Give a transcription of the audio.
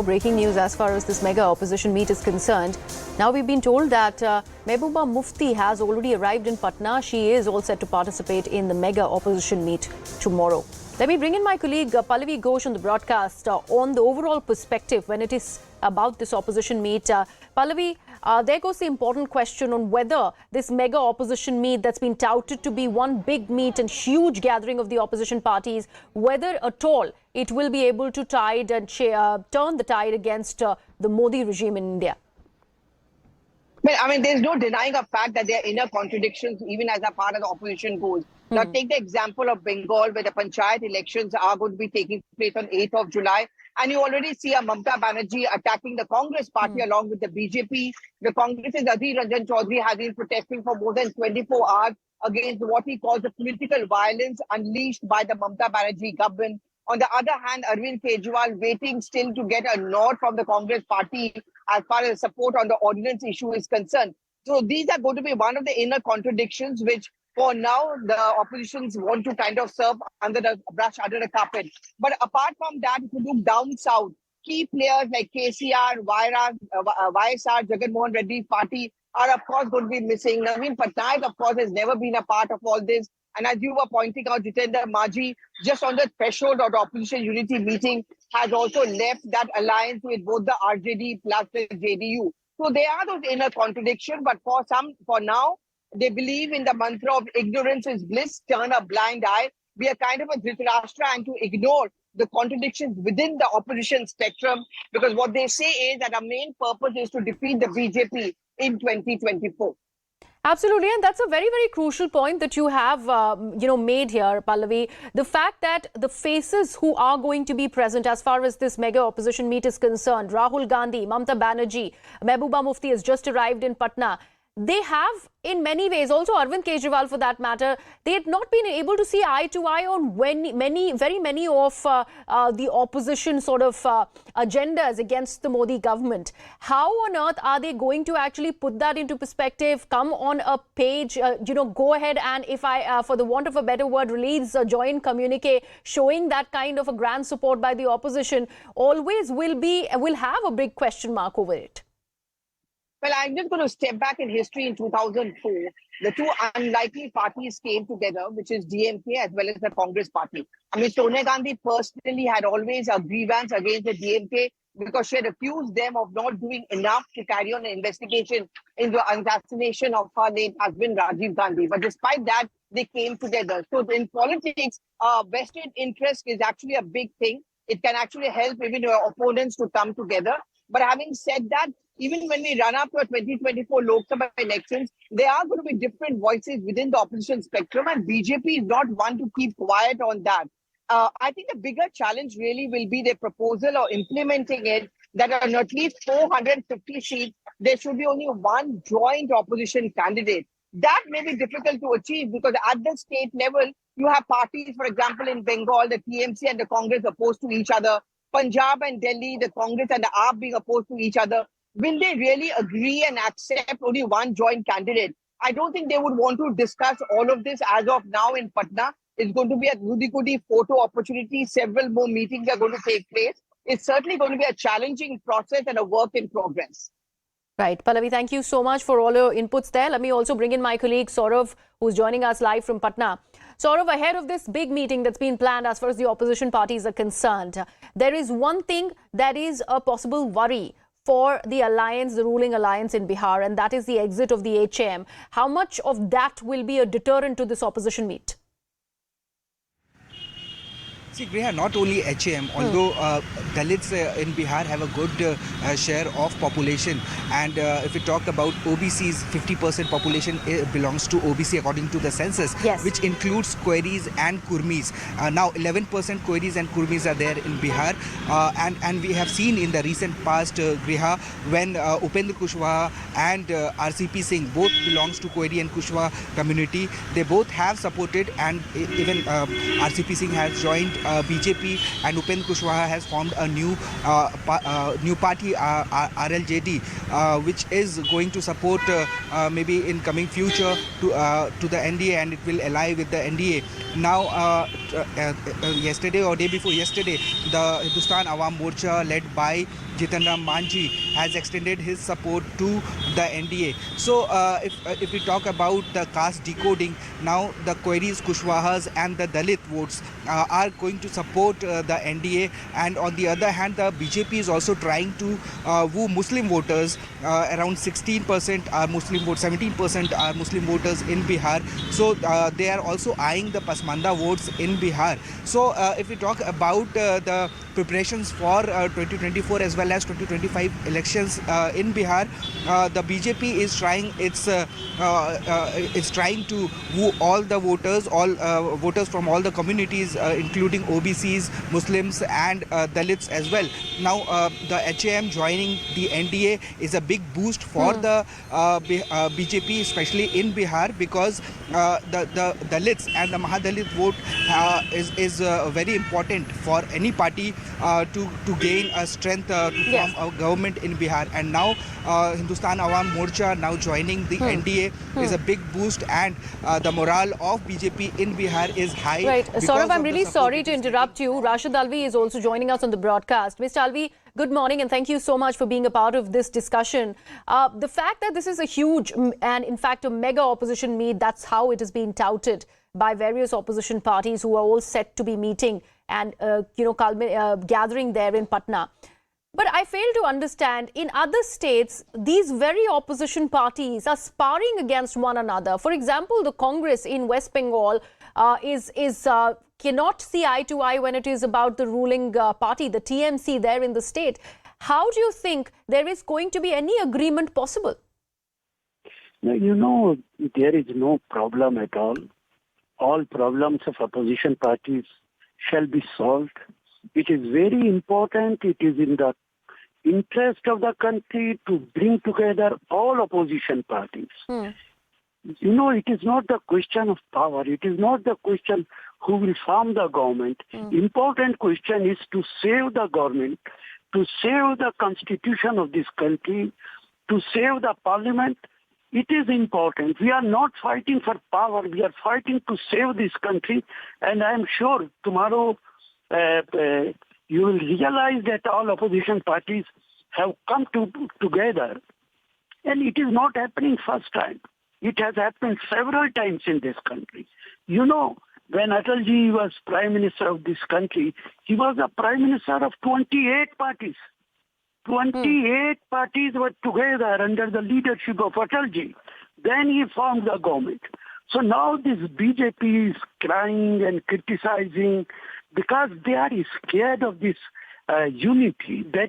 Breaking news as far as this mega opposition meet is concerned. Now we've been told that Mehbooba Mufti has already arrived in Patna. She is all set to participate in the mega opposition meet tomorrow. Let me bring in my colleague Pallavi Ghosh on the broadcast on the overall perspective when it is about this opposition meet. Pallavi, there goes the important question on whether this mega opposition meet that's been touted to be one big meet and huge gathering of the opposition parties, whether at all it will be able to tide and turn the tide against the Modi regime in India. Well, I mean, there's no denying a fact that there are inner contradictions even as a part of the opposition goes. Now, take the example of Bengal, where the panchayat elections are going to be taking place on 8th of July. And you already see a Mamata Banerjee attacking the Congress party along with the BJP. The Congress's Adhir Ranjan Chaudhary has been protesting for more than 24 hours against what he calls the political violence unleashed by the Mamata Banerjee government. On the other hand, Arvind Kejriwal waiting still to get a nod from the Congress party as far as support on the ordinance issue is concerned. So these are going to be one of the inner contradictions which for now the oppositions want to kind of serve under the brush under the carpet. But apart from that, if you look down south, key players like KCR, YSR, Jagan Mohan Reddy's party are of course going to be missing. Naveen Patnaik, of course, has never been a part of all this. And as you were pointing out, Jitendra Majhi, just on the threshold of the opposition unity meeting, has also left that alliance with both the RJD plus the JDU. So there are those inner contradictions, but for now, they believe in the mantra of ignorance is bliss, turn a blind eye. We are kind of a Dhritarashtra and to ignore the contradictions within the opposition spectrum, because what they say is that our main purpose is to defeat the BJP in 2024. Absolutely, and that's a very, very crucial point that you have, made here, Pallavi. The fact that the faces who are going to be present as far as this mega opposition meet is concerned, Rahul Gandhi, Mamata Banerjee, Mehbooba Mufti has just arrived in Patna. They have, in many ways, also Arvind Kejriwal for that matter, they had not been able to see eye to eye on very many of the opposition sort of agendas against the Modi government. How on earth are they going to actually put that into perspective, come on a page, go ahead and, if I, for the want of a better word, release a joint communique showing that kind of a grand support by the opposition, always will have a big question mark over it. Well, I'm just going to step back in history. In 2004, the two unlikely parties came together, which is DMK as well as the Congress party. I mean, Sonia Gandhi personally had always a grievance against the DMK because she had accused them of not doing enough to carry on an investigation into the assassination of her late husband, Rajiv Gandhi. But despite that, they came together. So in politics, vested interest is actually a big thing. It can actually help even your opponents to come together. But having said that, even when we run up to 2024 Lok Sabha elections, there are going to be different voices within the opposition spectrum, and BJP is not one to keep quiet on that. I think the bigger challenge really will be the proposal or implementing it that on at least 450 seats, there should be only one joint opposition candidate. That may be difficult to achieve because at the state level, you have parties, for example, in Bengal, the TMC and the Congress opposed to each other. Punjab and Delhi, the Congress and the AAP being opposed to each other. Will they really agree and accept only one joint candidate? I don't think they would want to discuss all of this as of now in Patna. It's going to be a goody-goody photo opportunity. Several more meetings are going to take place. It's certainly going to be a challenging process and a work in progress. Right. Pallavi, thank you so much for all your inputs there. Let me also bring in my colleague Saurav, who's joining us live from Patna. Saurav, ahead of this big meeting that's been planned as far as the opposition parties are concerned, there is one thing that is a possible worry for the alliance, the ruling alliance in Bihar, and that is the exit of the HM. How much of that will be a deterrent to this opposition meet? See, Griha, not only HM, although Dalits in Bihar have a good share of population, and if we talk about OBCs, 50% population belongs to OBC according to the census, yes, which includes Queries and Kurmis. Now 11% Queries and Kurmis are there in Bihar, and we have seen in the recent past, Griha, when Upendra Kushwaha and RCP Singh both belongs to Query and Kushwaha community, they both have supported, and even RCP Singh has joined BJP, and Upendra Kushwaha has formed a new party, RLJD, which is going to support maybe in coming future to the NDA, and it will ally with the NDA. Now, yesterday or day before yesterday, the Hindustan Awam Morcha led by Jitan Ram Manji has extended his support to the NDA. So if we talk about the caste decoding, now the Queries, Kushwahas and the Dalit votes are going to support the NDA, and on the other hand the BJP is also trying to woo Muslim voters. Around 16% are Muslim votes, 17% are Muslim voters in Bihar. So they are also eyeing the Pasmanda votes in Bihar. So if we talk about the preparations for 2024 as well as 2025 elections in Bihar, the BJP is trying trying to woo all the voters, all voters from all the communities, including OBCs, Muslims and Dalits as well. Now the HAM joining the NDA is a big boost for the BJP, especially in Bihar, because the Dalits and the Mahadalit vote is very important for any party to gain a strength to form a government in Bihar. And now Hindustan Awam Morcha now joining the NDA is a big boost, and the morale of BJP in Bihar is high. Right. Saurabh, I'm really sorry to interrupt you. Rashid Alvi is also joining us on the broadcast. Mr. Alvi, good morning and thank you so much for being a part of this discussion. The fact that this is a huge and in fact a mega opposition meet, that's how it has been touted by various opposition parties who are all set to be meeting and gathering there in Patna. But I fail to understand, in other states, these very opposition parties are sparring against one another. For example, the Congress in West Bengal cannot see eye to eye when it is about the ruling party, the TMC there in the state. How do you think there is going to be any agreement possible? No, there is no problem at all. All problems of opposition parties shall be solved. It is very important. It is in the interest of the country to bring together all opposition parties. It is not the question of power. It is not the question who will form the government. Important question is to save the government, to save the constitution of this country, to save the parliament. It is important. We are not fighting for power. We are fighting to save this country. And I am sure tomorrow you will realize that all opposition parties have come together. And it is not happening first time. It has happened several times in this country. When Atalji was Prime Minister of this country, he was the Prime Minister of 28 parties. 28 parties were together under the leadership of Atalji. Then he formed the government. So now this BJP is crying and criticizing because they are scared of this unity that